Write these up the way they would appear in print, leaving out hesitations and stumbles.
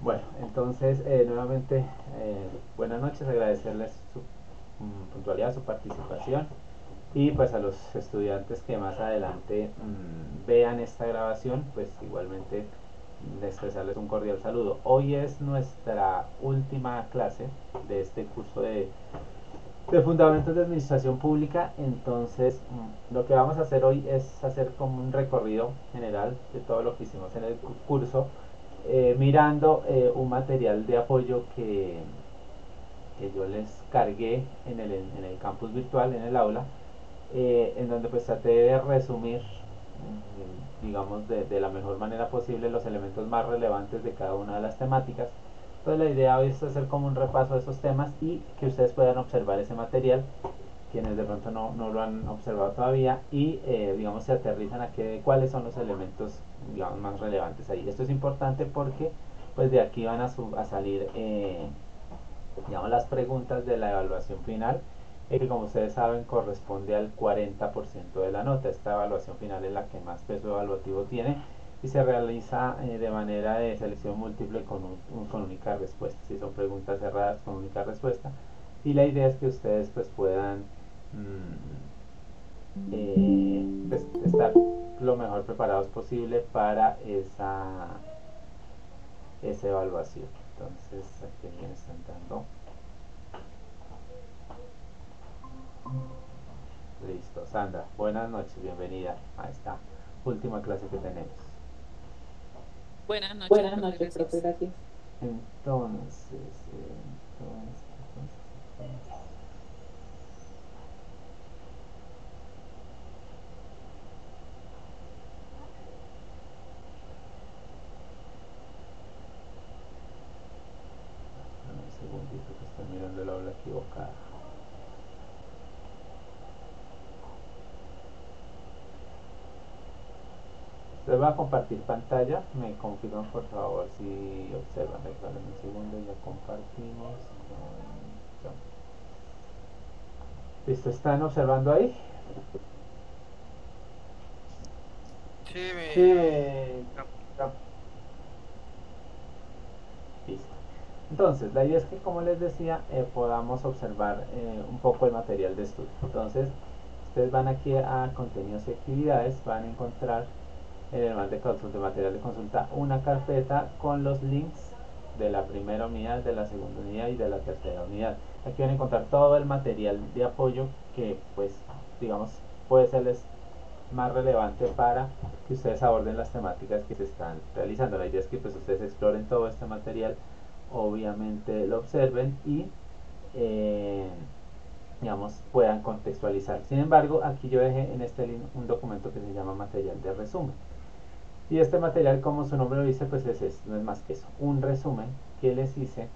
Bueno, entonces nuevamente buenas noches, agradecerles su puntualidad, su participación y pues a los estudiantes que más adelante vean esta grabación, pues igualmente expresarles un cordial saludo. Hoy es nuestra última clase de este curso de Fundamentos de Administración Pública, entonces lo que vamos a hacer hoy es hacer como un recorrido general de todo lo que hicimos en el curso, mirando un material de apoyo que yo les cargué en el campus virtual, en el aula, en donde pues traté de resumir, digamos, de la mejor manera posible los elementos más relevantes de cada una de las temáticas. Entonces la idea hoy es hacer como un repaso de esos temas y que ustedes puedan observar ese material, quienes de pronto no lo han observado todavía, y digamos se aterrizan a cuáles son los elementos digamos, más relevantes ahí. Esto es importante porque pues de aquí van a salir digamos las preguntas de la evaluación final, que como ustedes saben corresponde al 40% de la nota. Esta evaluación final es la que más peso evaluativo tiene y se realiza de manera de selección múltiple con única respuesta. Si son preguntas cerradas con única respuesta, y la idea es que ustedes pues puedan pues, estar lo mejor preparados posible para esa evaluación. Entonces aquí me están dando. Listo, Sandra, buenas noches, bienvenida a esta última clase que tenemos. Buenas noches, Buenas profe, noches, profe, gracias. gracias. Entonces, un segundito que estoy mirando el aula equivocada. Les voy a compartir pantalla, me confirman por favor si observan, regálame un segundo, ya compartimos. Listo, ¿están observando ahí? Sí, Sí, listo. Entonces, la idea es que, como les decía, podamos observar un poco el material de estudio. Entonces, ustedes van aquí a contenidos y actividades, van a encontrar en el material de consulta una carpeta con los links de la primera unidad, de la segunda unidad y de la tercera unidad. Aquí van a encontrar todo el material de apoyo que, pues, digamos, puede serles más relevante para que ustedes aborden las temáticas que se están realizando. La idea es que pues ustedes exploren todo este material, obviamente lo observen y eh, digamos puedan contextualizar. Sin embargo, aquí yo dejé en este link un documento que se llama material de resumen. Y este material, como su nombre lo dice, pues no es más que eso, un resumen que les hice,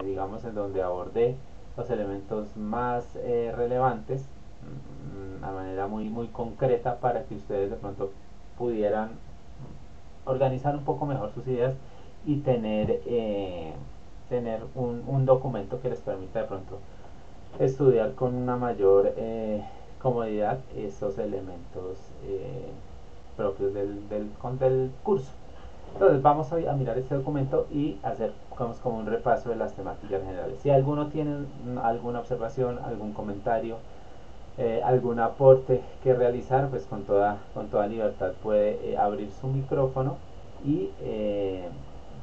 digamos, en donde abordé los elementos más relevantes a manera muy concreta para que ustedes de pronto pudieran organizar un poco mejor sus ideas y tener un documento que les permita de pronto estudiar con una mayor comodidad esos elementos propios del curso. Entonces vamos a mirar este documento y hacer como un repaso de las temáticas generales. Si alguno tiene alguna observación, algún comentario, algún aporte que realizar, pues con toda libertad puede abrir su micrófono y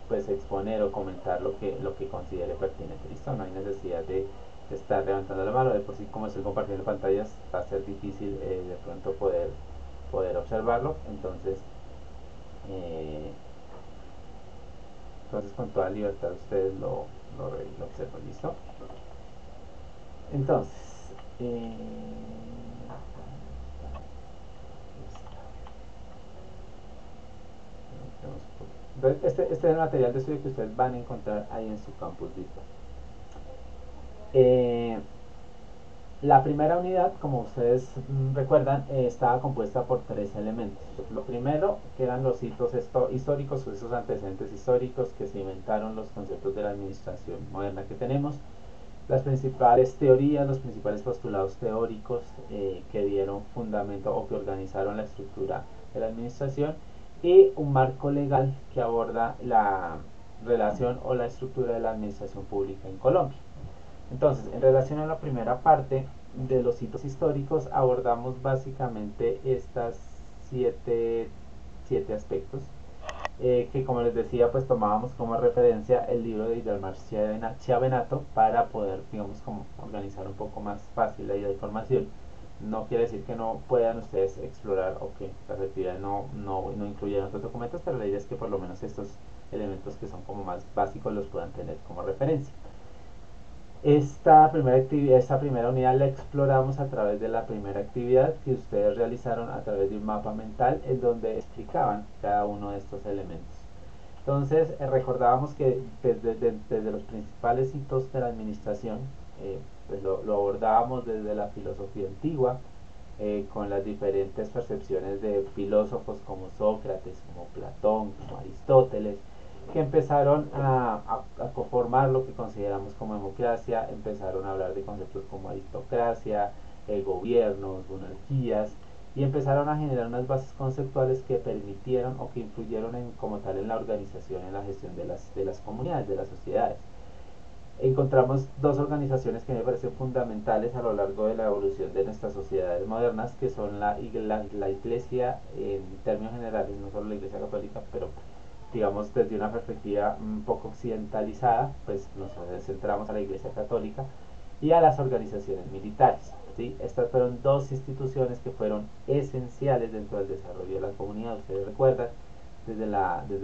pues exponer o comentar lo que considere pertinente. Listo, no hay necesidad de estar levantando la mano. De por sí, como estoy compartiendo pantallas, va a ser difícil de pronto poder observarlo. Eh, entonces con toda libertad ustedes lo observan. Listo. Entonces, eh, entonces, este es el material de estudio que ustedes van a encontrar ahí en su campus virtual. Eh, la primera unidad, como ustedes recuerdan, estaba compuesta por tres elementos. Lo primero, que eran los hitos históricos, o esos antecedentes históricos que se inventaron los conceptos de la administración moderna que tenemos, las principales teorías, los principales postulados teóricos que dieron fundamento o que organizaron la estructura de la administración, y un marco legal que aborda relación o la estructura de la administración pública en Colombia. Entonces, en relación a la primera parte de los hitos históricos, abordamos básicamente estas siete, siete aspectos, que como les decía, pues tomábamos como referencia el libro de Hidalmar Chiavenato para poder, digamos, como organizar un poco más fácil la información. No quiere decir que no puedan ustedes explorar o que las actividades no incluyan otros documentos, pero la idea es que por lo menos estos elementos que son como más básicos los puedan tener como referencia. Esta primera unidad la exploramos a través de la primera actividad que ustedes realizaron a través de un mapa mental en donde explicaban cada uno de estos elementos. Entonces, recordábamos que desde los principales hitos de la administración, pues lo abordábamos desde la filosofía antigua, con las diferentes percepciones de filósofos como Sócrates, como Platón, como Aristóteles, que empezaron a conformar lo que consideramos como democracia, empezaron a hablar de conceptos como aristocracia, gobiernos, monarquías, y empezaron a generar unas bases conceptuales que permitieron o que influyeron como tal en la organización, en la gestión de las comunidades, de las sociedades. Encontramos dos organizaciones que me parecen fundamentales a lo largo de la evolución de nuestras sociedades modernas, que son la iglesia en términos generales, no solo la iglesia católica, pero digamos desde una perspectiva un poco occidentalizada, pues nos centramos a la iglesia católica y a las organizaciones militares. ¿Sí? Estas fueron dos instituciones que fueron esenciales dentro del desarrollo de la comunidad. Ustedes recuerdan desde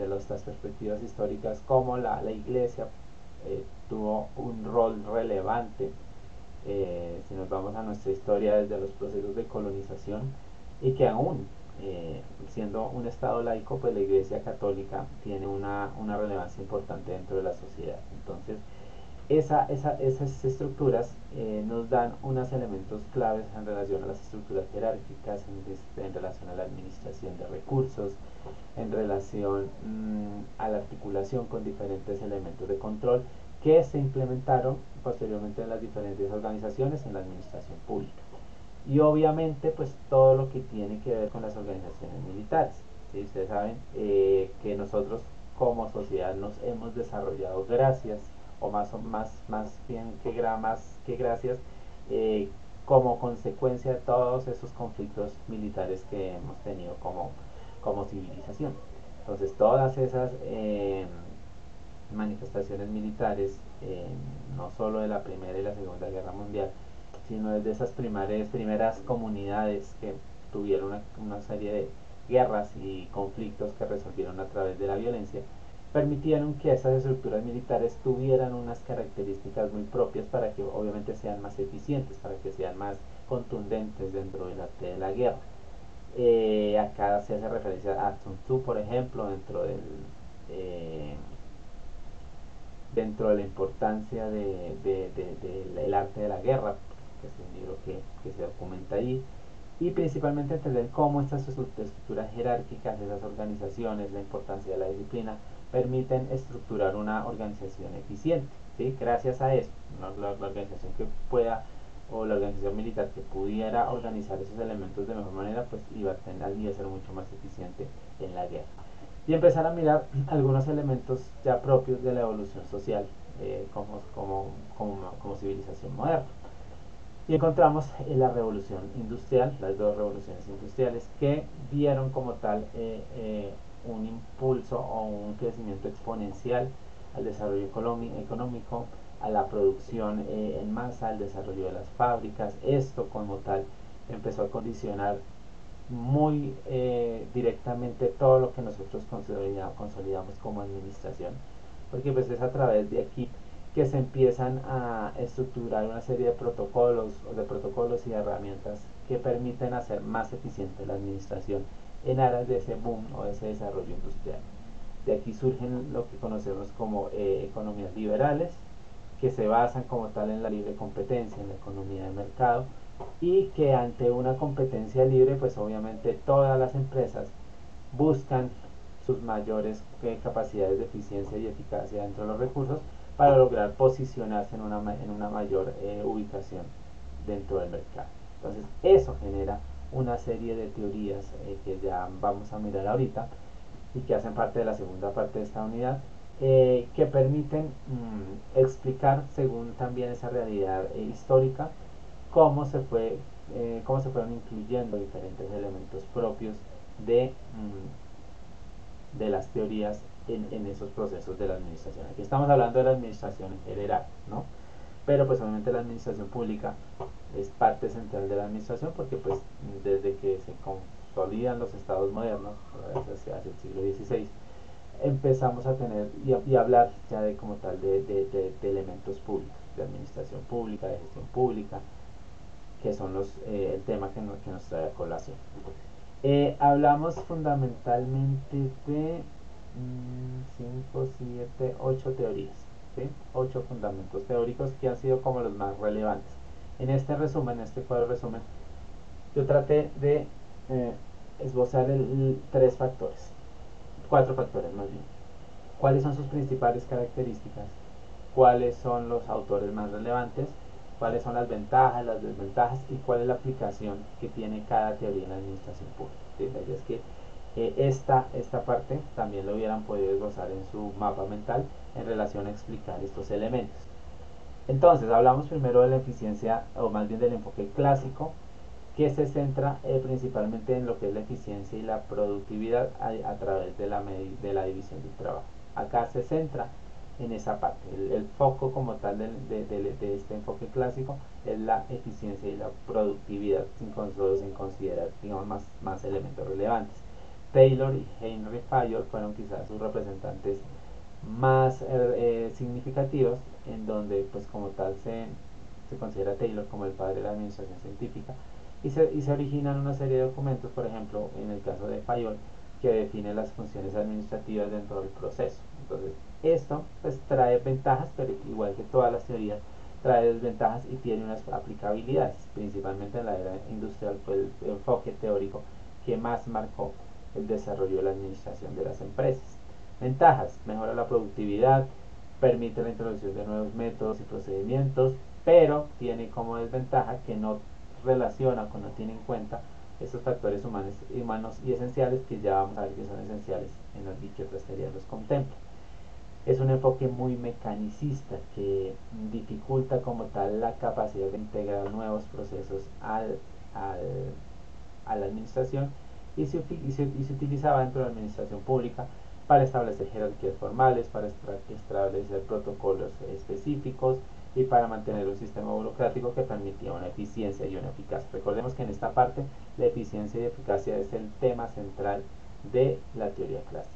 las perspectivas históricas cómo la iglesia tuvo un rol relevante, si nos vamos a nuestra historia desde los procesos de colonización, y que aún siendo un estado laico, pues la iglesia católica tiene una relevancia importante dentro de la sociedad. Entonces, esas estructuras nos dan unos elementos claves en relación a las estructuras jerárquicas, en relación a la administración de recursos, en relación a la articulación con diferentes elementos de control que se implementaron posteriormente en las diferentes organizaciones en la administración pública. Y obviamente pues todo lo que tiene que ver con las organizaciones militares. ¿Sí? Ustedes saben que nosotros como sociedad nos hemos desarrollado gracias, o más bien más que gracias, eh, como consecuencia de todos esos conflictos militares que hemos tenido como civilización. Entonces todas esas manifestaciones militares, no solo de la Primera y la Segunda Guerra Mundial, sino desde esas primeras comunidades que tuvieron una serie de guerras y conflictos que resolvieron a través de la violencia, permitieron que esas estructuras militares tuvieran unas características muy propias para que obviamente sean más eficientes, para que sean más contundentes dentro del arte de la guerra. Acá se hace referencia a Sun Tzu, por ejemplo, eh, dentro de la importancia del arte de la guerra, que es un libro que se documenta ahí, y principalmente entender cómo estas estructuras jerárquicas, esas organizaciones, la importancia de la disciplina, permiten estructurar una organización eficiente. ¿Sí? Gracias a eso, la organización que pueda, o la organización militar que pudiera organizar esos elementos de mejor manera, pues iba a ser mucho más eficiente en la guerra. Y empezar a mirar algunos elementos ya propios de la evolución social, como civilización moderna. Y encontramos la revolución industrial, las dos revoluciones industriales, que dieron como tal un impulso o un crecimiento exponencial al desarrollo económico, a la producción en masa, al desarrollo de las fábricas. Esto como tal empezó a condicionar muy directamente todo lo que nosotros consolidamos como administración, porque pues es a través de aquí que se empiezan a estructurar una serie de protocolos y herramientas que permiten hacer más eficiente la administración en aras de ese boom o de ese desarrollo industrial. De aquí surgen lo que conocemos como economías liberales, que se basan como tal en la libre competencia, en la economía de mercado, y que ante una competencia libre, pues obviamente todas las empresas buscan sus mayores capacidades de eficiencia y eficacia dentro de los recursos para lograr posicionarse en una mayor ubicación dentro del mercado. Entonces eso genera una serie de teorías que ya vamos a mirar ahorita y que hacen parte de la segunda parte de esta unidad, que permiten explicar, según también esa realidad histórica, cómo se fue cómo se fueron incluyendo diferentes elementos propios de las teorías en esos procesos de la administración. Aquí estamos hablando de la administración en general, ¿no? Pero pues obviamente la administración pública es parte central de la administración porque pues desde que se consolidan los estados modernos, hacia el siglo XVI, empezamos a tener y hablar ya de como tal de elementos públicos, de administración pública, de gestión pública, que son el tema que nos trae a colación. Hablamos fundamentalmente de 5, 7, 8 teorías, ¿sí? 8 fundamentos teóricos que han sido como los más relevantes. En este resumen, en este cuadro resumen, yo traté de esbozar 3 factores, 4 factores más bien. ¿Cuáles son sus principales características? ¿Cuáles son los autores más relevantes? ¿Cuáles son las ventajas, las desventajas? ¿Y cuál es la aplicación que tiene cada teoría en la administración pública? ¿Sí? La idea es que esta parte también lo hubieran podido esbozar en su mapa mental en relación a explicar estos elementos. Entonces, hablamos primero de la eficiencia, o más bien del enfoque clásico, que se centra principalmente en lo que es la eficiencia y la productividad a través de la división del trabajo. Acá se centra en esa parte. El foco como tal de este enfoque clásico es la eficiencia y la productividad sin considerar, digamos, más elementos relevantes. Taylor y Henry Fayol fueron quizás sus representantes más significativos, en donde pues como tal se considera Taylor como el padre de la administración científica, y se originan una serie de documentos, por ejemplo, en el caso de Fayol, que define las funciones administrativas dentro del proceso. Entonces, esto pues trae ventajas, pero igual que todas las teorías, trae desventajas y tiene unas aplicabilidades. Principalmente en la era industrial fue el enfoque teórico que más marcó el desarrollo de la administración de las empresas. Ventajas: mejora la productividad, permite la introducción de nuevos métodos y procedimientos, pero tiene como desventaja que no relaciona, no tiene en cuenta esos factores humanos y esenciales, que ya vamos a ver que son esenciales y que otras teorías los contemplan. Es un enfoque muy mecanicista que dificulta como tal la capacidad de integrar nuevos procesos al, a la administración, y se utilizaba dentro de la administración pública para establecer jerarquías formales, para establecer protocolos específicos y para mantener un sistema burocrático que permitía una eficiencia y una eficacia. Recordemos que en esta parte la eficiencia y eficacia es el tema central de la teoría clásica.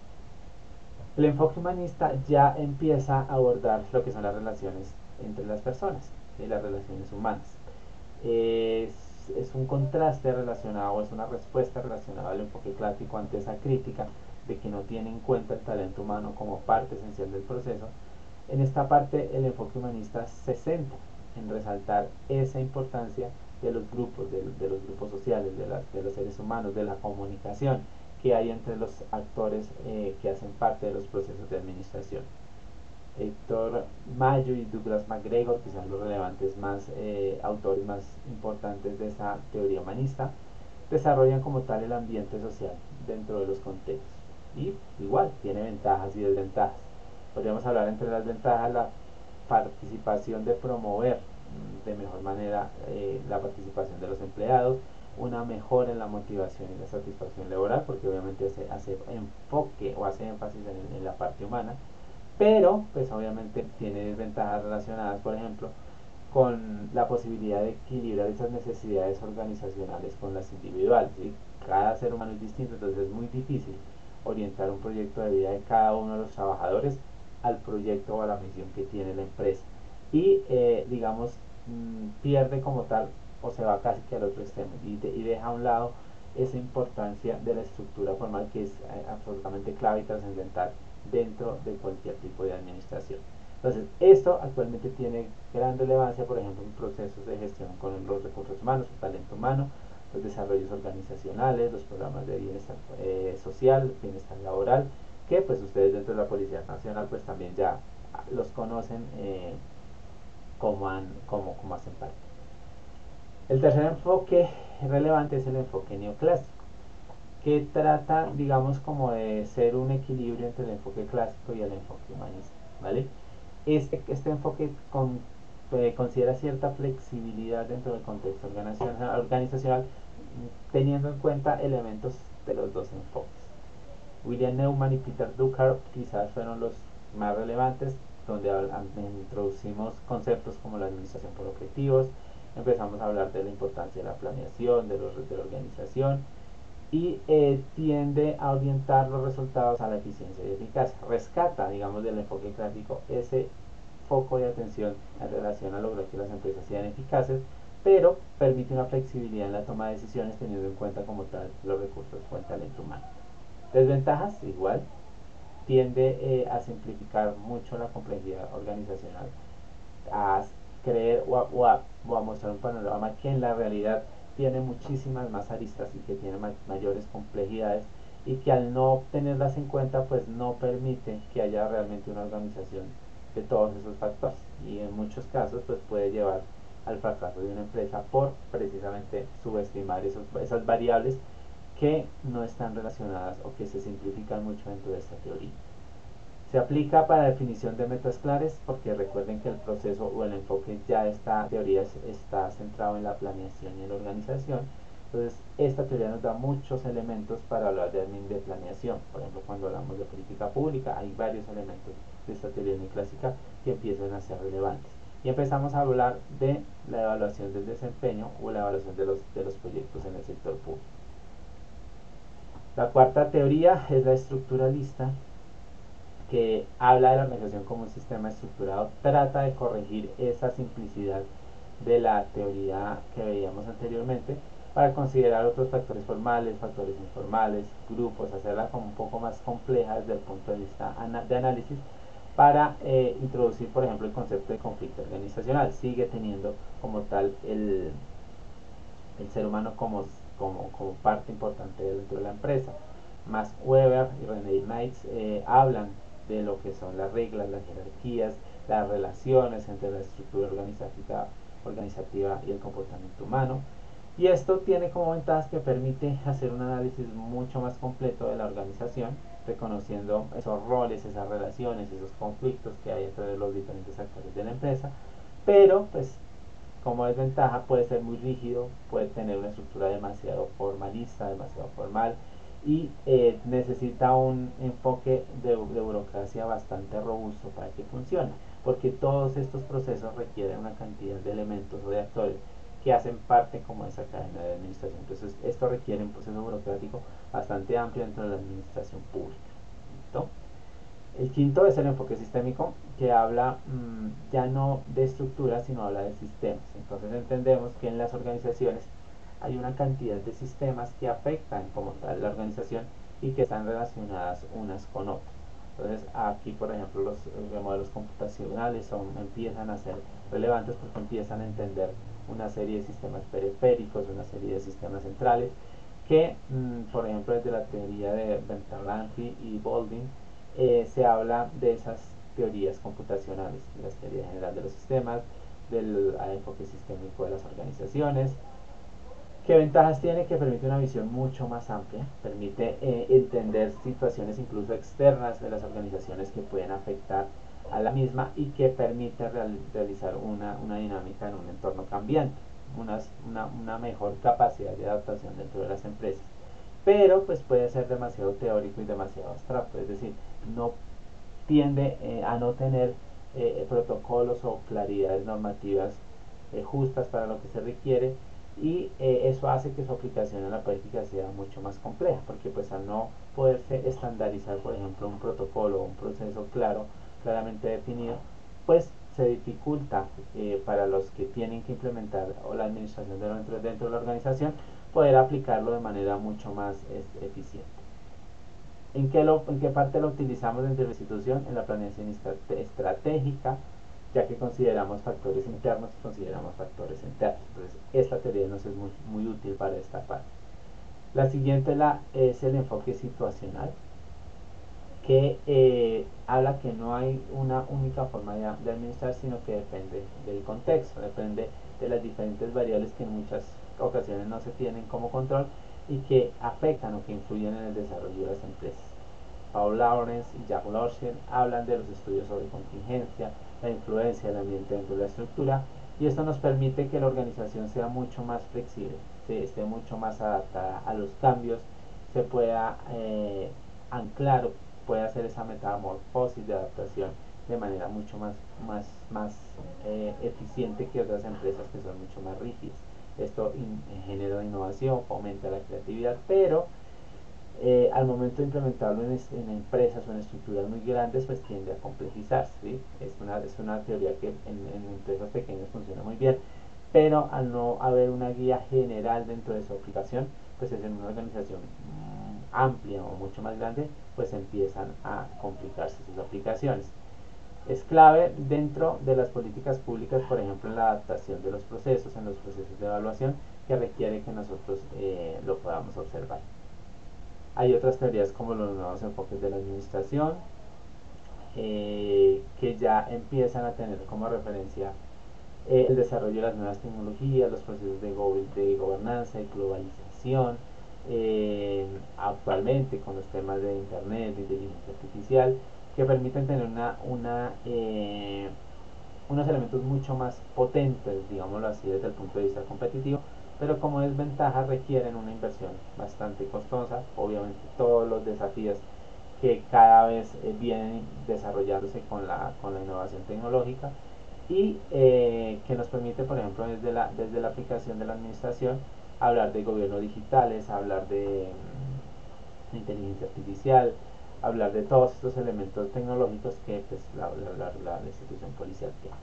El enfoque humanista ya empieza a abordar lo que son las relaciones entre las personas y las relaciones humanas. Es un contraste relacionado, es una respuesta relacionada al enfoque clásico ante esa crítica de que no tiene en cuenta el talento humano como parte esencial del proceso. En esta parte el enfoque humanista se centra en resaltar esa importancia de los grupos, de los grupos sociales, de los seres humanos, de la comunicación que hay entre los actores que hacen parte de los procesos de administración. Héctor Mayo y Douglas MacGregor, quizás los relevantes autores más importantes de esa teoría humanista, desarrollan como tal el ambiente social dentro de los contextos. Y igual, tiene ventajas y desventajas. Podríamos hablar entre las ventajas: la participación, de promover de mejor manera la participación de los empleados, una mejora en la motivación y la satisfacción laboral, porque obviamente hace enfoque o hace énfasis en la parte humana, pero pues obviamente tiene desventajas relacionadas, por ejemplo, con la posibilidad de equilibrar esas necesidades organizacionales con las individuales, ¿sí? Cada ser humano es distinto, entonces es muy difícil orientar un proyecto de vida de cada uno de los trabajadores al proyecto o a la misión que tiene la empresa, y digamos pierde como tal, o se va casi que al otro extremo, y deja a un lado esa importancia de la estructura formal, que es absolutamente clave y trascendental dentro de cualquier tipo de administración. Entonces, esto actualmente tiene gran relevancia, por ejemplo, en procesos de gestión con los recursos humanos, el talento humano, los desarrollos organizacionales, los programas de bienestar social, bienestar laboral, que pues ustedes dentro de la Policía Nacional pues también ya los conocen como hacen parte. El tercer enfoque relevante es el enfoque neoclásico. que trata, digamos, como de ser un equilibrio entre el enfoque clásico y el enfoque humanista, ¿vale? Este enfoque considera cierta flexibilidad dentro del contexto organizacional, teniendo en cuenta elementos de los dos enfoques. William Neumann y Peter Drucker quizás fueron los más relevantes, donde introducimos conceptos como la administración por objetivos, empezamos a hablar de la importancia de la planeación, de la organización, y tiende a orientar los resultados a la eficiencia y eficacia. Rescata, digamos, del enfoque clásico ese foco de atención en relación a lograr que las empresas sean eficaces, pero permite una flexibilidad en la toma de decisiones teniendo en cuenta como tal los recursos o el talento humano. Desventajas, igual, tiende a simplificar mucho la complejidad organizacional, a creer o a mostrar un panorama que en la realidad tiene muchísimas más aristas y que tiene mayores complejidades, y que al no tenerlas en cuenta pues no permite que haya realmente una organización de todos esos factores, y en muchos casos pues puede llevar al fracaso de una empresa por precisamente subestimar esas variables que no están relacionadas o que se simplifican mucho dentro de esta teoría. Se aplica para definición de metas claras, porque recuerden que el proceso o el enfoque ya de esta teoría está centrado en la planeación y en la organización. Entonces, esta teoría nos da muchos elementos para hablar de planeación. Por ejemplo, cuando hablamos de política pública, hay varios elementos de esta teoría muy clásica que empiezan a ser relevantes. Y empezamos a hablar de la evaluación del desempeño o la evaluación de los proyectos en el sector público. La cuarta teoría es la estructuralista, que habla de la organización como un sistema estructurado, trata de corregir esa simplicidad de la teoría que veíamos anteriormente para considerar otros factores formales, factores informales, grupos, hacerla como un poco más compleja desde el punto de vista de análisis, para introducir, por ejemplo, el concepto de conflicto organizacional. Sigue teniendo como tal el ser humano como parte importante dentro de la empresa. Max Weber y René Knights hablan de lo que son las reglas, las jerarquías, las relaciones entre la estructura organizativa y el comportamiento humano. Y esto tiene como ventajas que permite hacer un análisis mucho más completo de la organización, reconociendo esos roles, esas relaciones, esos conflictos que hay entre los diferentes actores de la empresa, pero pues como desventaja puede ser muy rígido, puede tener una estructura demasiado formalista, demasiado formal, y necesita un enfoque de burocracia bastante robusto para que funcione, porque todos estos procesos requieren una cantidad de elementos o de actores que hacen parte como de esa cadena de administración. Entonces esto requiere un proceso burocrático bastante amplio dentro de la administración pública. ¿Listo? El quinto es el enfoque sistémico, que habla ya no de estructuras, sino habla de sistemas. Entonces entendemos que en las organizaciones hay una cantidad de sistemas que afectan como tal la organización y que están relacionadas unas con otras. Entonces aquí, por ejemplo, los modelos computacionales empiezan a ser relevantes porque empiezan a entender una serie de sistemas periféricos, una serie de sistemas centrales que, por ejemplo, desde la teoría de Bertalanffy y Baldwin, se habla de esas teorías computacionales, de la teoría general de los sistemas, del enfoque sistémico de las organizaciones. ¿Qué ventajas tiene? Que permite una visión mucho más amplia, permite entender situaciones incluso externas de las organizaciones que pueden afectar a la misma, y que permite realizar una dinámica en un entorno cambiante, una mejor capacidad de adaptación dentro de las empresas. Pero pues puede ser demasiado teórico y demasiado abstracto, es decir, no tiende a no tener protocolos o claridades normativas justas para lo que se requiere, y eso hace que su aplicación en la práctica sea mucho más compleja, porque pues al no poderse estandarizar, por ejemplo, un protocolo o un proceso claramente definido, pues se dificulta para los que tienen que implementar o la administración dentro de la organización poder aplicarlo de manera mucho más eficiente. ¿En qué parte lo utilizamos dentro de la institución? En la planeación estratégica, ya que consideramos factores internos y consideramos factores internos. Entonces, esta teoría nos es muy útil para esta parte. La siguiente es el enfoque situacional, que habla que no hay una única forma de administrar, sino que depende del contexto, depende de las diferentes variables que en muchas ocasiones no se tienen como control, y que afectan o que influyen en el desarrollo de las empresas. Paul Lawrence y Jack Lorschen hablan de los estudios sobre contingencia, la influencia del ambiente dentro de la estructura, y esto nos permite que la organización sea mucho más flexible, esté mucho más adaptada a los cambios, se pueda anclar o pueda hacer esa metamorfosis de adaptación de manera mucho más eficiente que otras empresas que son mucho más rígidas. Esto genera innovación, fomenta la creatividad, pero al momento de implementarlo en empresas o en estructuras muy grandes, pues tiende a complejizarse, ¿sí? Es una teoría que en empresas pequeñas funciona muy bien, pero al no haber una guía general dentro de su aplicación, pues es en una organización amplia o mucho más grande, pues empiezan a complicarse sus aplicaciones. Es clave dentro de las políticas públicas, por ejemplo, en la adaptación de los procesos, en los procesos de evaluación, que requiere que nosotros lo podamos observar. Hay otras teorías como los nuevos enfoques de la administración, que ya empiezan a tener como referencia el desarrollo de las nuevas tecnologías, los procesos de gobernanza, de globalización, actualmente con los temas de internet, de inteligencia artificial, que permiten tener unos elementos mucho más potentes, digámoslo así, desde el punto de vista competitivo, pero como desventaja requieren una inversión bastante costosa, obviamente todos los desafíos que cada vez vienen desarrollándose con la innovación tecnológica y que nos permite, por ejemplo, desde la aplicación de la administración, hablar de gobierno digitales, hablar de inteligencia artificial, hablar de todos estos elementos tecnológicos que pues, la institución policial tiene.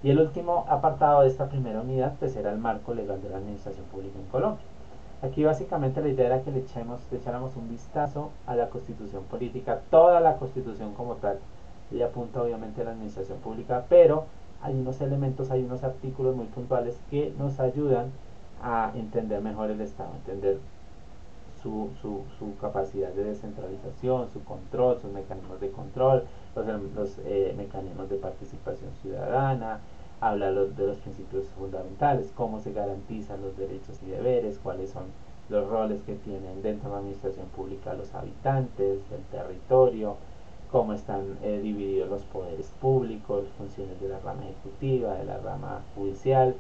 Y el último apartado de esta primera unidad pues era el marco legal de la administración pública en Colombia. Aquí básicamente la idea era que le echáramos un vistazo a la constitución política, toda la constitución como tal, y apunta obviamente a la administración pública, pero hay unos elementos, hay unos artículos muy puntuales que nos ayudan a entender mejor el Estado, entender su capacidad de descentralización, su control, sus mecanismos de control, los mecanismos de participación ciudadana, habla de los principios fundamentales, cómo se garantizan los derechos y deberes, cuáles son los roles que tienen dentro de la administración pública los habitantes del territorio, cómo están divididos los poderes públicos, funciones de la rama ejecutiva, de la rama judicial,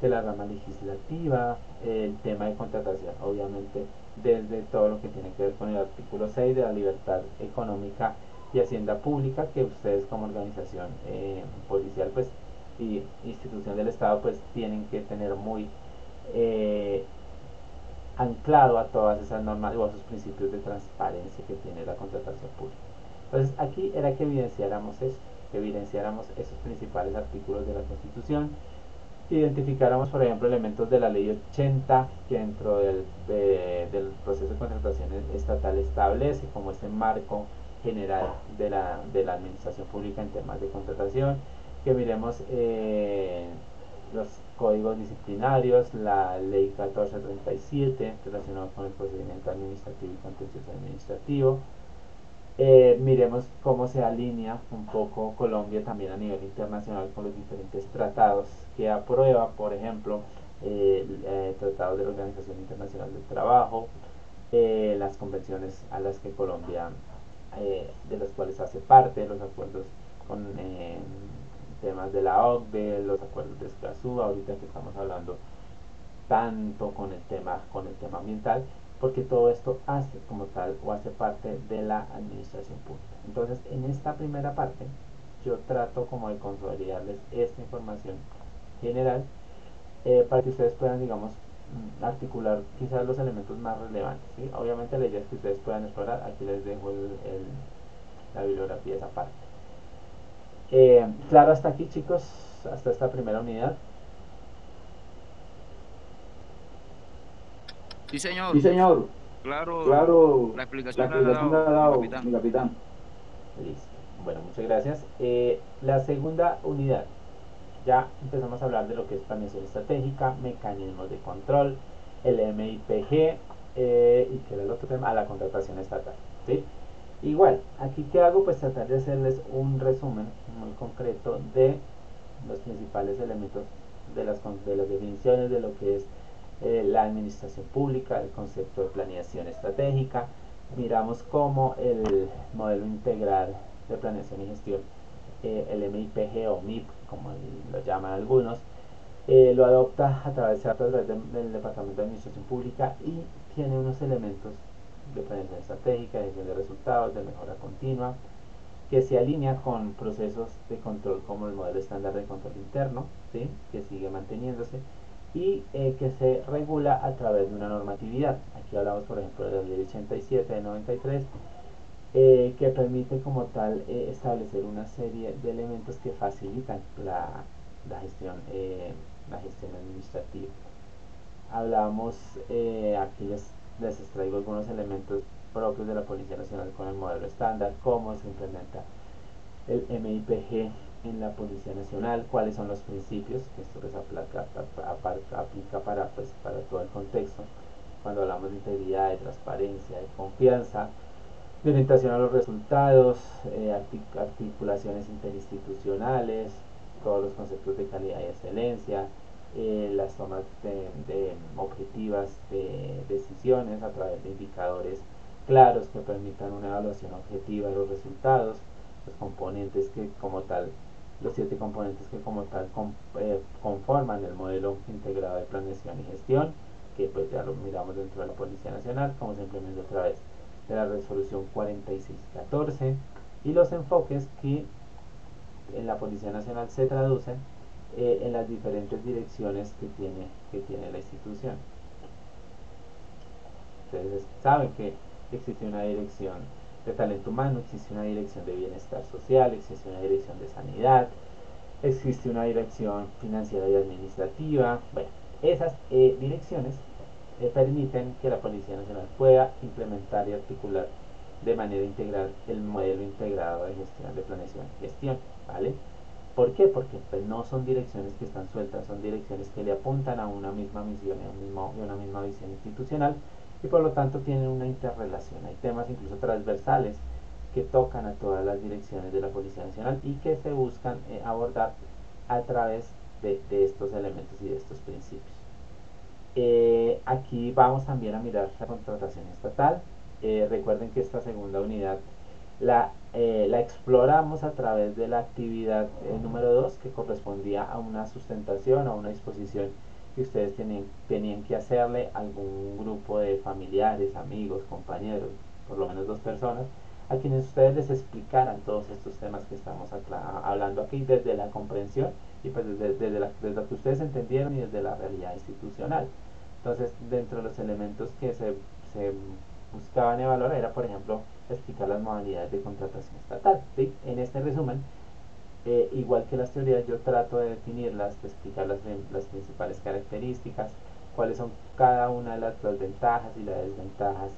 de la rama legislativa, el tema de contratación, obviamente desde todo lo que tiene que ver con el artículo 6 de la libertad económica y hacienda pública, que ustedes como organización policial pues y institución del Estado pues tienen que tener muy anclado a todas esas normas o a sus principios de transparencia que tiene la contratación pública. Entonces aquí era que evidenciáramos esto, que evidenciáramos esos principales artículos de la Constitución, que identificáramos, por ejemplo, elementos de la ley 80 que dentro del proceso de contratación estatal establece como ese marco general de la administración pública en temas de contratación, que miremos los códigos disciplinarios, la ley 1437 relacionado con el procedimiento administrativo y contencioso administrativo. Miremos cómo se alinea un poco Colombia también a nivel internacional con los diferentes tratados que aprueba, por ejemplo, tratados de la Organización Internacional del Trabajo, las convenciones a las que Colombia, de las cuales hace parte, los acuerdos con temas de la OCDE, los acuerdos de Escazú, ahorita que estamos hablando tanto con el tema ambiental, porque todo esto hace como tal o hace parte de la administración pública. Entonces, en esta primera parte, yo trato como de consolidarles esta información general para que ustedes puedan, digamos, articular quizás los elementos más relevantes. ¿Sí? Obviamente la idea es que ustedes puedan explorar, aquí les dejo la bibliografía de esa parte. Claro, hasta aquí chicos, hasta esta primera unidad. Sí, Sí, señor. señor. Claro, Claro, la la explicación la ha explicación la ha dado mi dado capitán. mi capitán. Listo. Bueno, muchas gracias. La segunda unidad, ya empezamos a hablar de lo que es planeación estratégica, mecanismos de control, el MIPG y que era el otro tema, la contratación estatal. ¿Sí? Igual, aquí qué hago, pues tratar de hacerles un resumen muy concreto de los principales elementos de las definiciones de lo que es la administración pública, el concepto de planeación estratégica, miramos cómo el modelo integral de planeación y gestión, el MIPG o MIP, como lo llaman algunos, lo adopta a través del Departamento de Administración Pública y tiene unos elementos de planeación estratégica, de gestión de resultados, de mejora continua, que se alinea con procesos de control como el modelo estándar de control interno, ¿sí? Que sigue manteniéndose y que se regula a través de una normatividad. Aquí hablamos, por ejemplo, de la ley 87 de 93, que permite como tal establecer una serie de elementos que facilitan la gestión, la gestión administrativa. Hablamos, aquí les extraigo algunos elementos propios de la Policía Nacional con el modelo estándar, cómo se implementa el MIPG en la Policía Nacional, cuáles son los principios, que esto les aplica para, pues, para todo el contexto, cuando hablamos de integridad, de transparencia, de confianza, de orientación a los resultados, articulaciones interinstitucionales, todos los conceptos de calidad y excelencia, las tomas de objetivas de decisiones a través de indicadores claros que permitan una evaluación objetiva de los resultados, los componentes que como tal, los 7 componentes que como tal conforman el modelo integrado de planeación y gestión, que pues ya lo miramos dentro de la Policía Nacional, como se implementa a través de la resolución 4614 y los enfoques que en la Policía Nacional se traducen en las diferentes direcciones que tiene la institución. Ustedes saben que existe una dirección de talento humano, existe una dirección de bienestar social, existe una dirección de sanidad, existe una dirección financiera y administrativa. Bueno, esas direcciones permiten que la Policía Nacional pueda implementar y articular de manera integral el modelo integrado de gestión, de planeación y gestión, ¿vale? ¿Por qué? Porque pues, no son direcciones que están sueltas, son direcciones que le apuntan a una misma misión y una misma visión institucional y por lo tanto tienen una interrelación. Hay temas incluso transversales que tocan a todas las direcciones de la Policía Nacional y que se buscan abordar a través de estos elementos y de estos principios. Aquí vamos también a mirar la contratación estatal. Recuerden que esta segunda unidad la exploramos a través de la actividad número 2 que correspondía a una sustentación, a una disposición que ustedes tenían que hacerle a algún grupo de familiares, amigos, compañeros, por lo menos 2 personas, a quienes ustedes les explicaran todos estos temas que estamos hablando aquí desde la comprensión y pues desde lo que ustedes entendieron y desde la realidad institucional. Entonces, dentro de los elementos que se buscaban evaluar era, por ejemplo, explicar las modalidades de contratación estatal. ¿Sí? En este resumen, igual que las teorías, yo trato de definirlas, de explicar las principales características, cuáles son cada una de las ventajas y las desventajas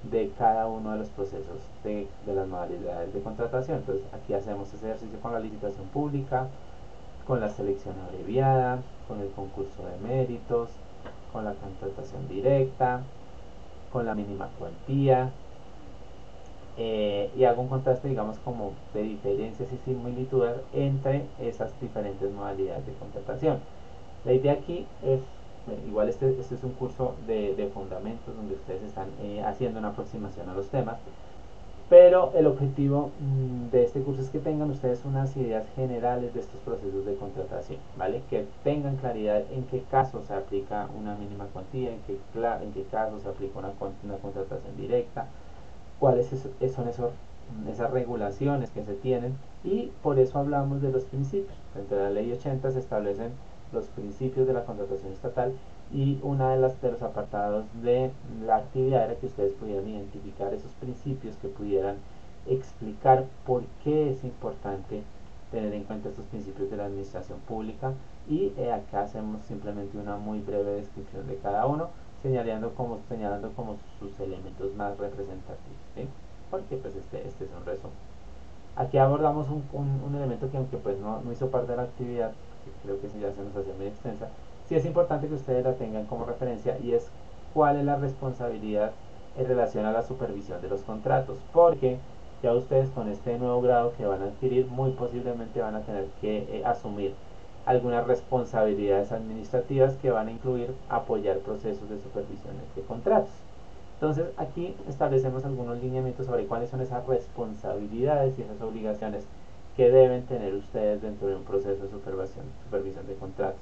de cada uno de los procesos de las modalidades de contratación. Entonces, aquí hacemos ese ejercicio con la licitación pública, con la selección abreviada, con el concurso de méritos, con la contratación directa, con la mínima cuantía, y hago un contraste, digamos, como de diferencias y similitudes entre esas diferentes modalidades de contratación. La idea aquí es, igual este es un curso de fundamentos donde ustedes están haciendo una aproximación a los temas, pero el objetivo de este curso es que tengan ustedes unas ideas generales de estos procesos de contratación, ¿vale? Que tengan claridad en qué caso se aplica una mínima cuantía, en qué caso se aplica una contratación directa, cuáles son esas regulaciones que se tienen y por eso hablamos de los principios. Dentro de la ley 80 se establecen los principios de la contratación estatal y una de los apartados de la actividad era que ustedes pudieran identificar esos principios que pudieran explicar por qué es importante tener en cuenta estos principios de la administración pública y acá hacemos simplemente una muy breve descripción de cada uno señalando como sus elementos más representativos, ¿sí? Porque pues este es un resumen. Aquí abordamos un elemento que aunque pues no hizo parte de la actividad, que creo que sí ya se nos hace muy extensa, sí es importante que ustedes la tengan como referencia y es cuál es la responsabilidad en relación a la supervisión de los contratos, porque ya ustedes con este nuevo grado que van a adquirir muy posiblemente van a tener que asumir algunas responsabilidades administrativas que van a incluir apoyar procesos de supervisión de contratos. Entonces aquí establecemos algunos lineamientos sobre cuáles son esas responsabilidades y esas obligaciones que deben tener ustedes dentro de un proceso de supervisión de contratos.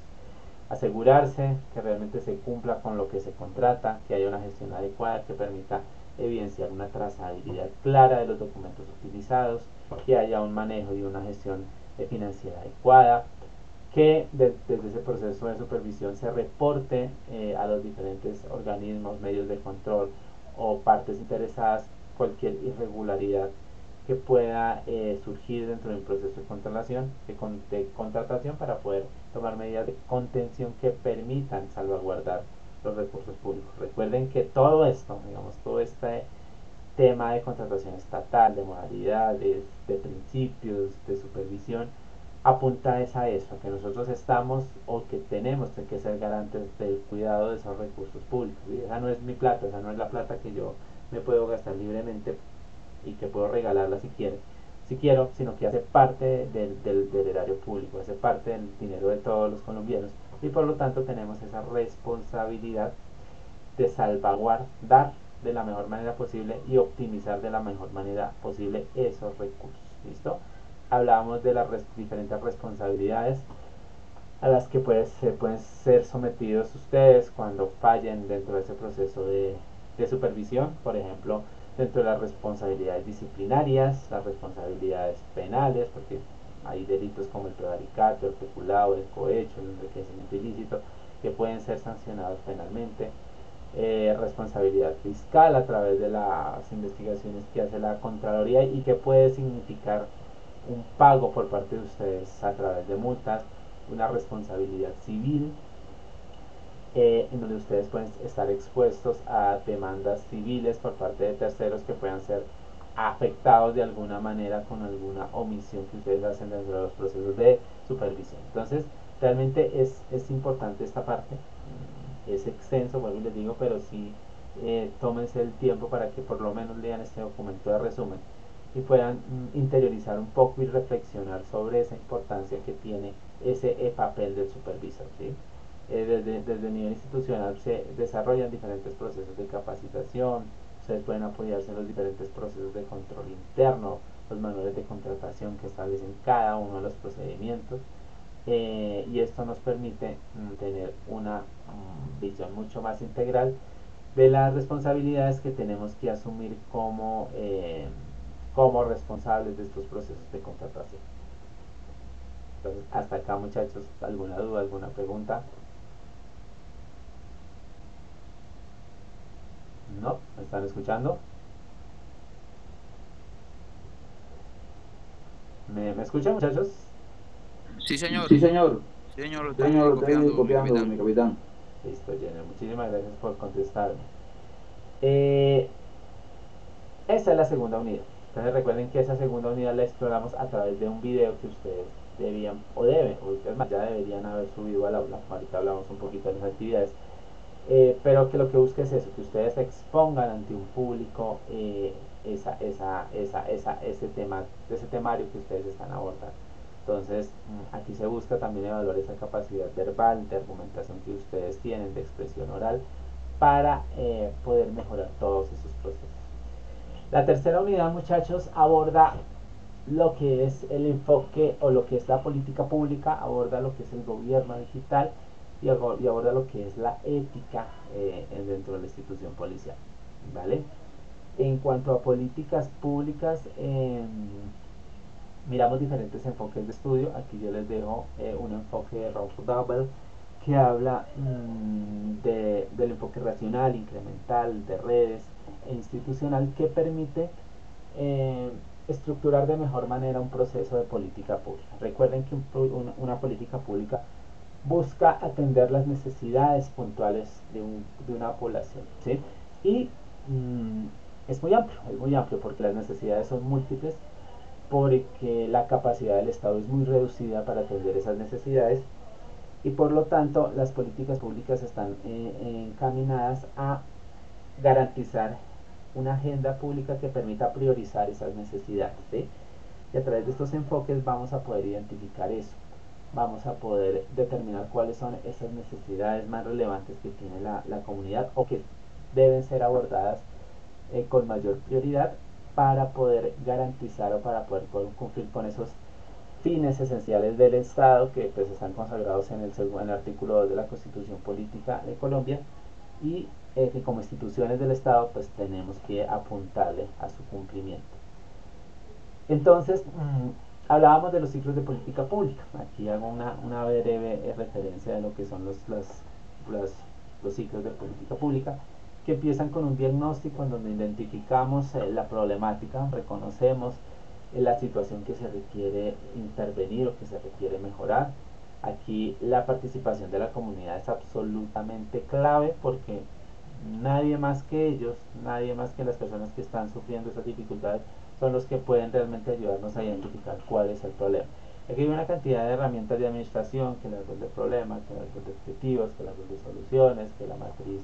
Asegurarse que realmente se cumpla con lo que se contrata, que haya una gestión adecuada que permita evidenciar una trazabilidad clara de los documentos utilizados, que haya un manejo y una gestión financiera adecuada, que desde ese proceso de supervisión se reporte a los diferentes organismos, medios de control o partes interesadas cualquier irregularidad que pueda surgir dentro de un proceso de contratación para poder tomar medidas de contención que permitan salvaguardar los recursos públicos. Recuerden que todo esto, digamos, todo este tema de contratación estatal, de modalidades, de principios, de supervisión, apunta es a eso, a que nosotros estamos o que tenemos que ser garantes del cuidado de esos recursos públicos. Y esa no es mi plata, esa no es la plata que yo me puedo gastar libremente y que puedo regalarla si quiero, sino que hace parte del erario público, hace parte del dinero de todos los colombianos y por lo tanto tenemos esa responsabilidad de salvaguardar de la mejor manera posible y optimizar de la mejor manera posible esos recursos. ¿Listo? Hablábamos de las diferentes responsabilidades a las que pueden ser sometidos ustedes cuando fallen dentro de ese proceso de supervisión, por ejemplo, dentro de las responsabilidades disciplinarias, las responsabilidades penales, porque hay delitos como el prevaricato, el peculado, el cohecho, el enriquecimiento ilícito, que pueden ser sancionados penalmente. Responsabilidad fiscal a través de las investigaciones que hace la Contraloría y que puede significar un pago por parte de ustedes a través de multas, una responsabilidad civil en donde ustedes pueden estar expuestos a demandas civiles por parte de terceros que puedan ser afectados de alguna manera con alguna omisión que ustedes hacen dentro de los procesos de supervisión. Entonces, realmente es importante esta parte, es extenso, vuelvo y les digo, pero sí tómense el tiempo para que por lo menos lean este documento de resumen y puedan interiorizar un poco y reflexionar sobre esa importancia que tiene ese papel del supervisor, ¿sí? Desde el nivel institucional se desarrollan diferentes procesos de capacitación, ustedes pueden apoyarse en los diferentes procesos de control interno, los manuales de contratación que establecen cada uno de los procedimientos, y esto nos permite tener una visión mucho más integral de las responsabilidades que tenemos que asumir como responsables de estos procesos de contratación. Entonces, hasta acá, muchachos, ¿alguna duda, alguna pregunta? ¿No? ¿Me están escuchando? ¿Me escuchan, muchachos? Sí, señor. Sí, señor. Sí, señor, lo Señor, estoy lo estoy copiando, mi copiando, capitán. mi capitán. Listo, Jenner. Muchísimas gracias por contestarme. Eh, Esa es la segunda unidad. Entonces recuerden que esa segunda unidad la exploramos a través de un video que ustedes debían o deben, o ustedes más ya deberían haber subido al aula. Ahorita hablamos un poquito de las actividades. Pero que lo que busca es eso, que ustedes expongan ante un público ese temario que ustedes están abordando. Entonces, aquí se busca también evaluar esa capacidad verbal, de argumentación que ustedes tienen, de expresión oral, para poder mejorar todos esos procesos. La tercera unidad, muchachos, aborda lo que es el enfoque o lo que es la política pública, aborda lo que es el gobierno digital y aborda lo que es la ética dentro de la institución policial. ¿Vale? En cuanto a políticas públicas, miramos diferentes enfoques de estudio. Aquí yo les dejo un enfoque de Ralph Double que habla del enfoque racional, incremental, de redes e institucional que permite eh, estructurar de mejor manera un proceso de política pública. Recuerden que una política pública busca atender las necesidades puntuales de una población, ¿sí? Y es muy amplio porque las necesidades son múltiples, porque la capacidad del Estado es muy reducida para atender esas necesidades y por lo tanto las políticas públicas están encaminadas a garantizar una agenda pública que permita priorizar esas necesidades, ¿sí? Y a través de estos enfoques vamos a poder identificar eso. vamos a poder determinar cuáles son esas necesidades más relevantes que tiene la comunidad o que deben ser abordadas con mayor prioridad para poder garantizar o para poder cumplir con esos fines esenciales del Estado que pues están consagrados en el artículo 2 de la Constitución Política de Colombia y que como instituciones del Estado pues tenemos que apuntarle a su cumplimiento. Entonces, hablábamos de los ciclos de política pública. Aquí hago una breve referencia de lo que son los ciclos de política pública, que empiezan con un diagnóstico en donde identificamos la problemática, reconocemos la situación que se requiere intervenir o que se requiere mejorar. Aquí la participación de la comunidad es absolutamente clave porque nadie más que ellos, nadie más que las personas que están sufriendo esas dificultades son los que pueden realmente ayudarnos a identificar cuál es el problema. Aquí hay una cantidad de herramientas de administración, que el árbol de problemas, que el árbol de objetivos, que el árbol de soluciones, que la matriz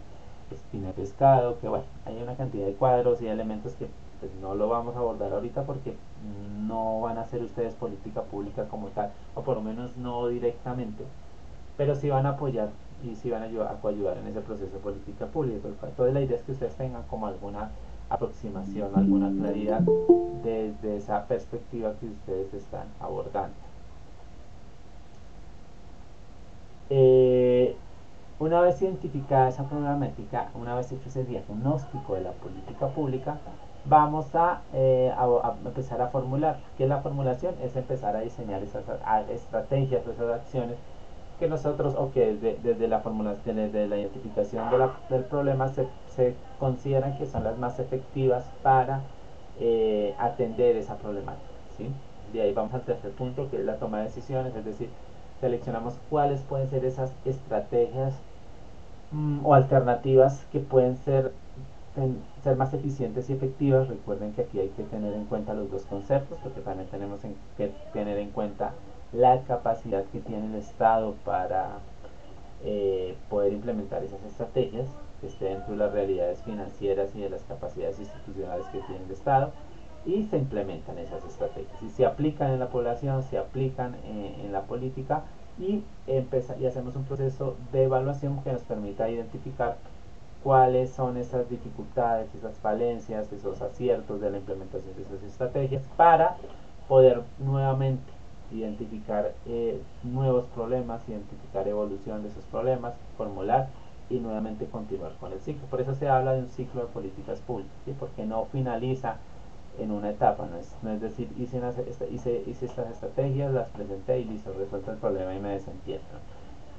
espina pescado, que bueno, hay una cantidad de cuadros y elementos que pues, no lo vamos a abordar ahorita porque no van a hacer ustedes política pública como tal, o por lo menos no directamente, pero sí van a apoyar y sí van a ayudar en ese proceso de política pública. Entonces la idea es que ustedes tengan como alguna aproximación, alguna claridad desde esa perspectiva que ustedes están abordando. Eh, una vez identificada esa problemática, una vez hecho ese diagnóstico de la política pública, vamos a empezar a formular. ¿Qué es la formulación? Es empezar a diseñar esas estrategias o esas acciones que nosotros, o que desde la formulación, desde la identificación del problema, se consideran que son las más efectivas para atender esa problemática, ¿sí? De ahí vamos al tercer punto, que es la toma de decisiones, es decir, seleccionamos cuáles pueden ser esas estrategias o alternativas que pueden ser más eficientes y efectivas. Recuerden que aquí hay que tener en cuenta los dos conceptos, porque también tenemos que tener en cuenta la capacidad que tiene el Estado para poder implementar esas estrategias, que esté dentro de las realidades financieras y de las capacidades institucionales que tiene el Estado, y se implementan esas estrategias y se aplican en la población, se aplican en la política y hacemos un proceso de evaluación que nos permita identificar cuáles son esas dificultades, esas falencias, esos aciertos de la implementación de esas estrategias para poder nuevamente identificar nuevos problemas, identificar evolución de esos problemas, formular y nuevamente continuar con el ciclo. Por eso se habla de un ciclo de políticas públicas, ¿sí? Porque no finaliza en una etapa, no es decir, hice estas estrategias, las presenté y listo, resuelto el problema y me desentiendo.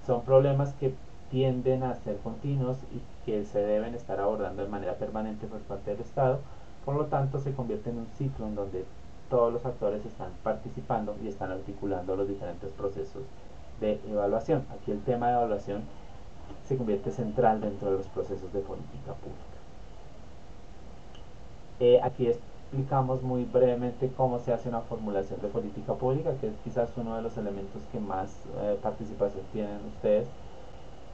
Son problemas que tienden a ser continuos y que se deben estar abordando de manera permanente por parte del Estado, por lo tanto se convierte en un ciclo en donde todos los actores están participando y están articulando los diferentes procesos de evaluación. Aquí el tema de evaluación se convierte central dentro de los procesos de política pública. Aquí explicamos muy brevemente cómo se hace una formulación de política pública, que es quizás uno de los elementos que más participación tienen ustedes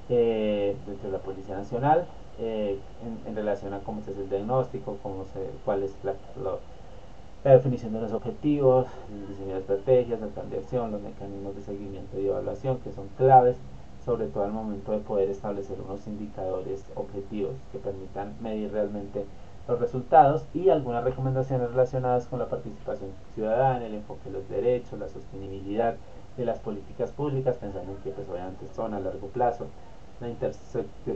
dentro de la Policía Nacional, en relación a cómo se hace el diagnóstico, cuál es la definición de los objetivos, el diseño de estrategias, el plan de acción, los mecanismos de seguimiento y evaluación, que son claves, sobre todo al momento de poder establecer unos indicadores objetivos que permitan medir realmente los resultados, y algunas recomendaciones relacionadas con la participación ciudadana, el enfoque de los derechos, la sostenibilidad de las políticas públicas, pensando en que pues obviamente son a largo plazo, la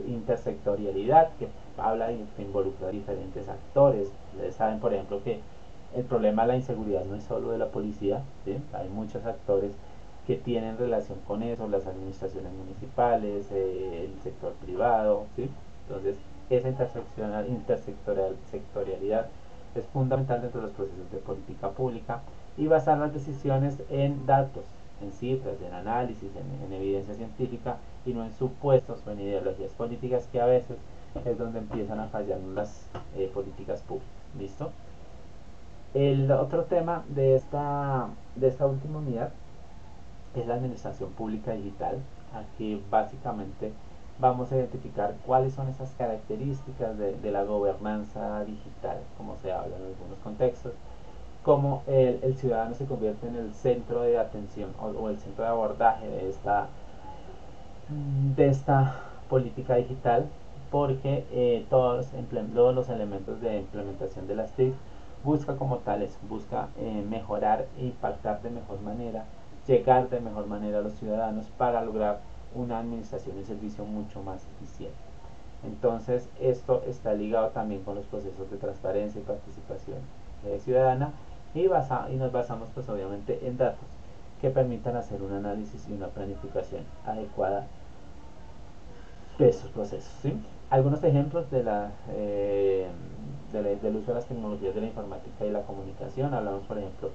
intersectorialidad, que habla de que involucra diferentes actores. Ustedes saben, por ejemplo, que el problema de la inseguridad no es solo de la policía, ¿sí? Hay muchos actores que tienen relación con eso, las administraciones municipales, el sector privado, ¿sí? Entonces, esa intersectorialidad es fundamental dentro de los procesos de política pública, y basar las decisiones en datos, en cifras, en análisis, en evidencia científica, y no en supuestos o en ideologías políticas, que a veces es donde empiezan a fallar las políticas públicas. ¿Listo? El otro tema de esta última unidad es la administración pública digital. Aquí básicamente vamos a identificar cuáles son esas características de la gobernanza digital, como se habla en algunos contextos, cómo el ciudadano se convierte en el centro de atención o el centro de abordaje de esta política digital, porque todos los elementos de implementación de las TIC busca como tales, busca mejorar e impactar de mejor manera, llegar de mejor manera a los ciudadanos para lograr una administración y un servicio mucho más eficiente. Entonces esto está ligado también con los procesos de transparencia y participación ciudadana y nos basamos pues obviamente en datos que permitan hacer un análisis y una planificación adecuada de esos procesos. ¿Sí? Algunos ejemplos del uso de las tecnologías de la informática y la comunicación. Hablamos, por ejemplo,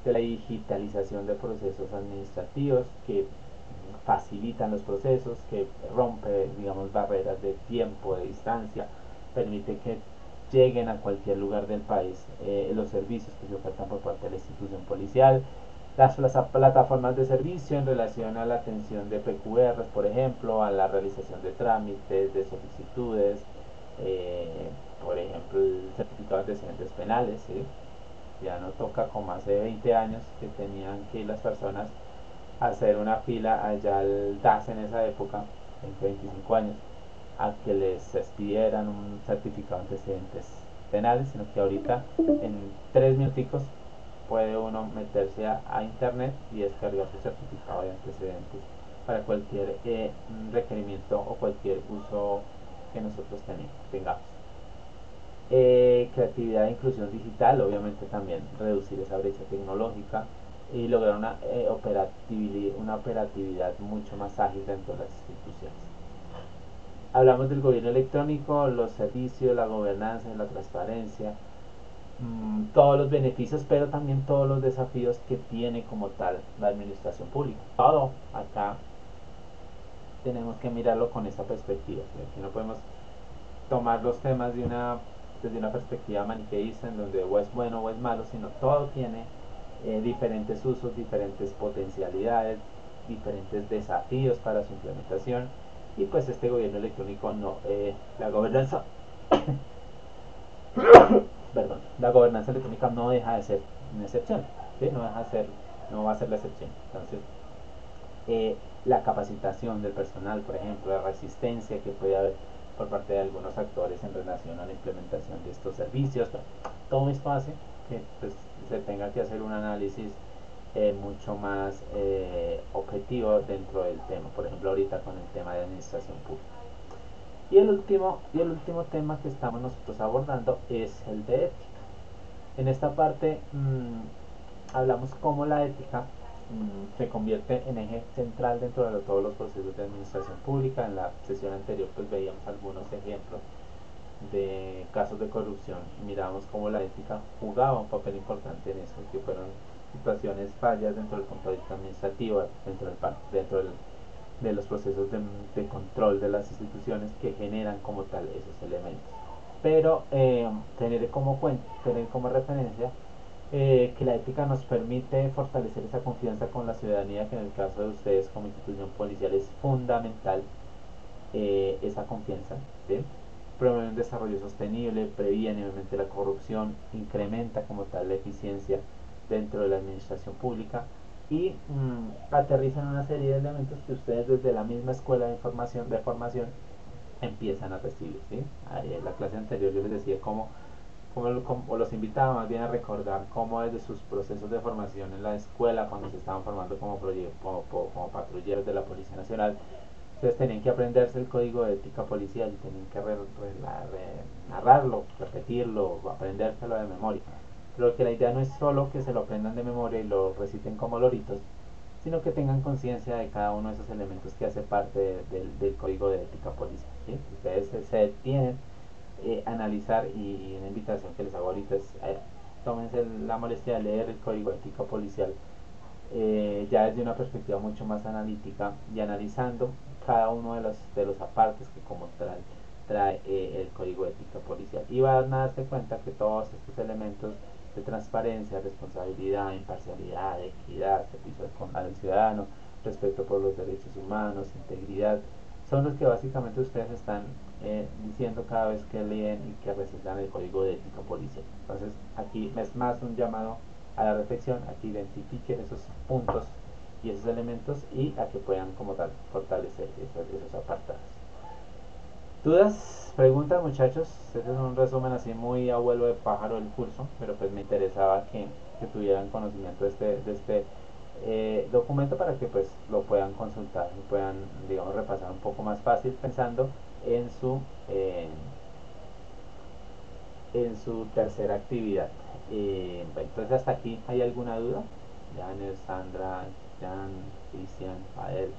de la digitalización de procesos administrativos que facilitan los procesos, que rompe, digamos, barreras de tiempo, de distancia, permite que lleguen a cualquier lugar del país los servicios que se ofertan por parte de la institución policial, las plataformas de servicio en relación a la atención de PQR, por ejemplo, a la realización de trámites, de solicitudes, por ejemplo, el certificado de antecedentes penales, ¿sí? Ya no toca como hace 20 años que tenían que ir las personas a hacer una fila allá al DAS en esa época, 25 años, a que les expidieran un certificado de antecedentes penales, sino que ahorita en 3 minuticos puede uno meterse a internet y descargar su certificado de antecedentes para cualquier requerimiento o cualquier uso que nosotros tengamos. Creatividad e inclusión digital, obviamente también reducir esa brecha tecnológica y lograr una operatividad mucho más ágil dentro de las instituciones. Hablamos del gobierno electrónico, los servicios, la gobernanza, la transparencia, todos los beneficios, pero también todos los desafíos que tiene como tal la administración pública. Todo acá tenemos que mirarlo con esa perspectiva. Aquí no podemos tomar los temas desde una perspectiva maniqueísta en donde o es bueno o es malo, sino todo tiene diferentes usos, diferentes potencialidades, diferentes desafíos para su implementación, y pues este gobierno electrónico la gobernanza perdón, la gobernanza electrónica no deja de ser una excepción, ¿sí? No va a ser la excepción. Entonces, la capacitación del personal, por ejemplo, la resistencia que puede haber por parte de algunos actores en relación a la implementación de estos servicios, todo esto hace que pues, se tenga que hacer un análisis mucho más objetivo dentro del tema, por ejemplo ahorita con el tema de administración pública. Y el último tema que estamos nosotros abordando es el de ética. En esta parte hablamos cómo la ética se convierte en eje central dentro de todos los procesos de administración pública. En la sesión anterior pues veíamos algunos ejemplos de casos de corrupción y miramos cómo la ética jugaba un papel importante en eso, que fueron situaciones fallas dentro del control administrativo, de los procesos de control de las instituciones que generan como tal esos elementos. Pero tener como referencia que la ética nos permite fortalecer esa confianza con la ciudadanía, que en el caso de ustedes como institución policial es fundamental esa confianza, ¿sí? Promueve un desarrollo sostenible, previene obviamente la corrupción, incrementa como tal la eficiencia dentro de la administración pública y aterrizan una serie de elementos que ustedes desde la misma escuela de formación empiezan a recibir, ¿sí? En la clase anterior yo les decía o los invitaba más bien a recordar cómo desde sus procesos de formación en la escuela, cuando se estaban formando como patrulleros de la Policía Nacional, ustedes tenían que aprenderse el código de ética policial y tenían que narrarlo, repetirlo, aprendérselo de memoria. Pero que la idea no es solo que se lo aprendan de memoria y lo reciten como loritos, sino que tengan conciencia de cada uno de esos elementos que hace parte del código de ética policial, ¿sí? Ustedes se tienen analizar, y una invitación que les hago ahorita es tómense la molestia de leer el código de ética policial ya desde una perspectiva mucho más analítica y analizando cada uno de los apartes que como tal trae el código de ética policial, y van a darse cuenta que todos estos elementos de transparencia, responsabilidad, imparcialidad, equidad, servicio al ciudadano, respeto por los derechos humanos, integridad, son los que básicamente ustedes están diciendo cada vez que leen y que recitan el código de ética policial. Entonces aquí es más un llamado a la reflexión, a que identifiquen esos puntos y esos elementos y a que puedan como tal fortalecer esos apartados. ¿Dudas? ¿Preguntas, muchachos? Este es un resumen así muy a vuelo de pájaro del curso, pero pues me interesaba que tuvieran conocimiento de este documento para que pues lo puedan consultar y puedan, digamos, repasar un poco más fácil pensando en su, eh, en su tercera actividad. Bueno, entonces hasta aquí, ¿hay alguna duda? Janer, Sandra, Jan, Cristian, Fael,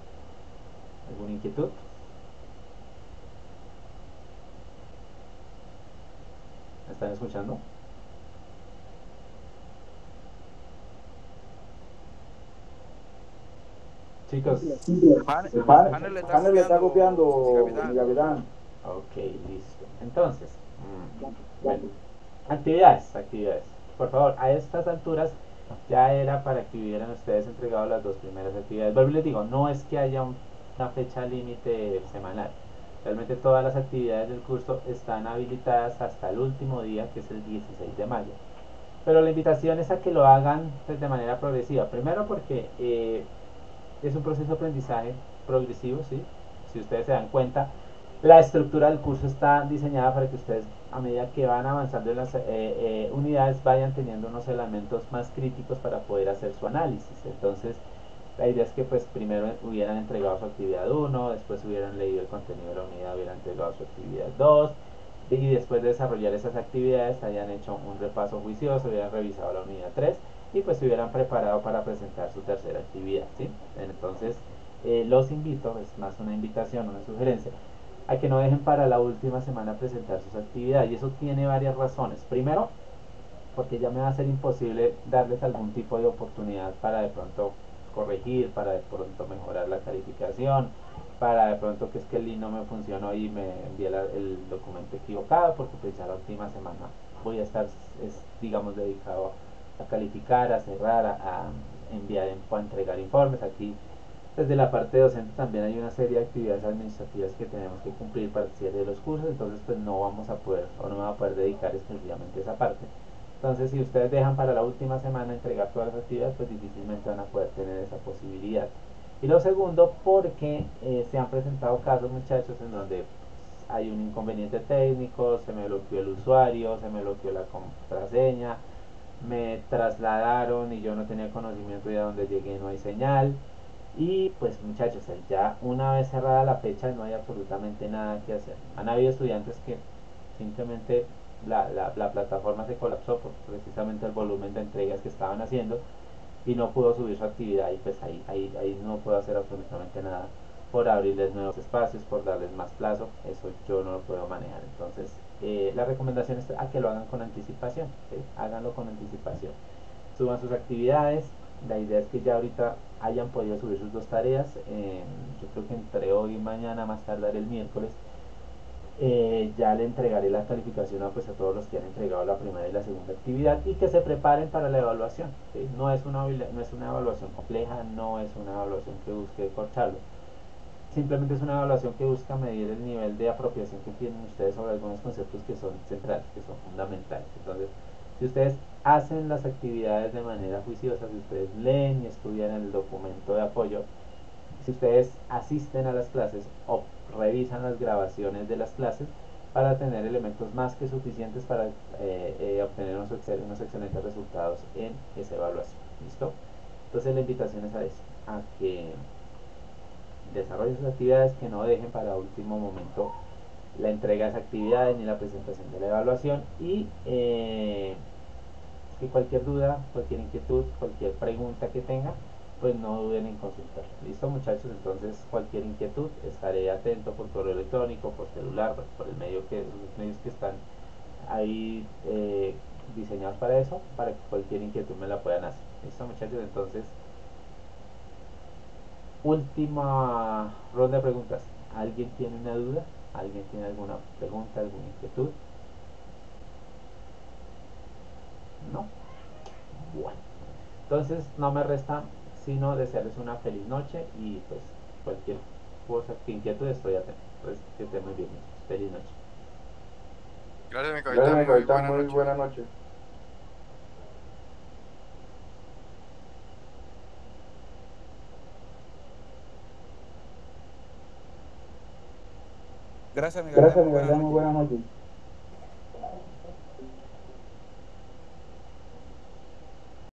¿alguna inquietud? ¿Me están escuchando? Chicos, Hanner le está copiando, mi capitán. ok, listo. Entonces, bueno, actividades. Por favor, a estas alturas ya era para que hubieran ustedes entregado las dos primeras actividades. Vuelvo y les digo, no es que haya una fecha límite semanal. Realmente todas las actividades del curso están habilitadas hasta el último día, que es el 16 de mayo. Pero la invitación es a que lo hagan pues, de manera progresiva. Primero porque es un proceso de aprendizaje progresivo, ¿sí? Si ustedes se dan cuenta, la estructura del curso está diseñada para que ustedes, a medida que van avanzando en las unidades, vayan teniendo unos elementos más críticos para poder hacer su análisis. Entonces, la idea es que pues primero hubieran entregado su actividad 1, después hubieran leído el contenido de la unidad, hubieran entregado su actividad 2, y después de desarrollar esas actividades hayan hecho un repaso juicioso, hubieran revisado la unidad 3 y pues se hubieran preparado para presentar su tercera actividad, ¿sí? Entonces, los invito, es más una invitación, una sugerencia, a que no dejen para la última semana presentar sus actividades, y eso tiene varias razones. Primero, porque ya me va a ser imposible darles algún tipo de oportunidad para de pronto corregir, para de pronto mejorar la calificación, para de pronto que es que el link no me funcionó y me envié el documento equivocado, porque pues ya la última semana voy a estar, digamos, dedicado a calificar, a cerrar, a enviar, a entregar informes. Aquí desde la parte docente también hay una serie de actividades administrativas que tenemos que cumplir para el cierre de los cursos, entonces pues no vamos a poder o no me va a poder dedicar exclusivamente a esa parte. Entonces, si ustedes dejan para la última semana entregar todas las actividades, pues difícilmente van a poder tener esa posibilidad. Y lo segundo, porque se han presentado casos, muchachos, en donde hay un inconveniente técnico, se me bloqueó el usuario, se me bloqueó la contraseña, me trasladaron y yo no tenía conocimiento de a dónde llegué, no hay señal. Y pues muchachos, ya una vez cerrada la fecha no hay absolutamente nada que hacer. Han habido estudiantes que simplemente la plataforma se colapsó por precisamente el volumen de entregas que estaban haciendo y no pudo subir su actividad, y pues ahí no puedo hacer absolutamente nada por abrirles nuevos espacios, por darles más plazo, eso yo no lo puedo manejar. Entonces la recomendación es a que lo hagan con anticipación, ¿sí? Háganlo con anticipación, suban sus actividades. La idea es que ya ahorita hayan podido subir sus dos tareas, yo creo que entre hoy y mañana, más tardar el miércoles, ya le entregaré la calificación pues, a todos los que han entregado la primera y la segunda actividad, y que se preparen para la evaluación, ¿sí? No es una evaluación compleja, no es una evaluación que busque corcharlo, simplemente es una evaluación que busca medir el nivel de apropiación que tienen ustedes sobre algunos conceptos que son centrales, que son fundamentales. Entonces, si ustedes hacen las actividades de manera juiciosa, si ustedes leen y estudian el documento de apoyo, si ustedes asisten a las clases o revisan las grabaciones de las clases, para tener elementos más que suficientes para obtener unos excelentes resultados en esa evaluación. ¿Listo? Entonces la invitación es a eso, a que desarrollen sus actividades, que no dejen para último momento la entrega de esas actividades ni la presentación de la evaluación, y que cualquier duda, cualquier inquietud, cualquier pregunta que tengan, pues no duden en consultar. ¿Listo, muchachos? Entonces, cualquier inquietud, estaré atento por correo electrónico, por celular, por el medio los medios que están ahí diseñados para eso, para que cualquier inquietud me la puedan hacer. ¿Listo, muchachos? Entonces, última ronda de preguntas. ¿Alguien tiene una duda? ¿Alguien tiene alguna pregunta, alguna inquietud? ¿No? Bueno. Entonces no me resta sino desearles una feliz noche, y pues cualquier cosa que inquietud estoy atento. Entonces que estén muy bien. Feliz noche. Gracias, mi Gracias, capitán. mi Muy capitán. buenas Muy noches. buenas noches. Gracias, Miguel, muy buenas Muy noches. buenas noches.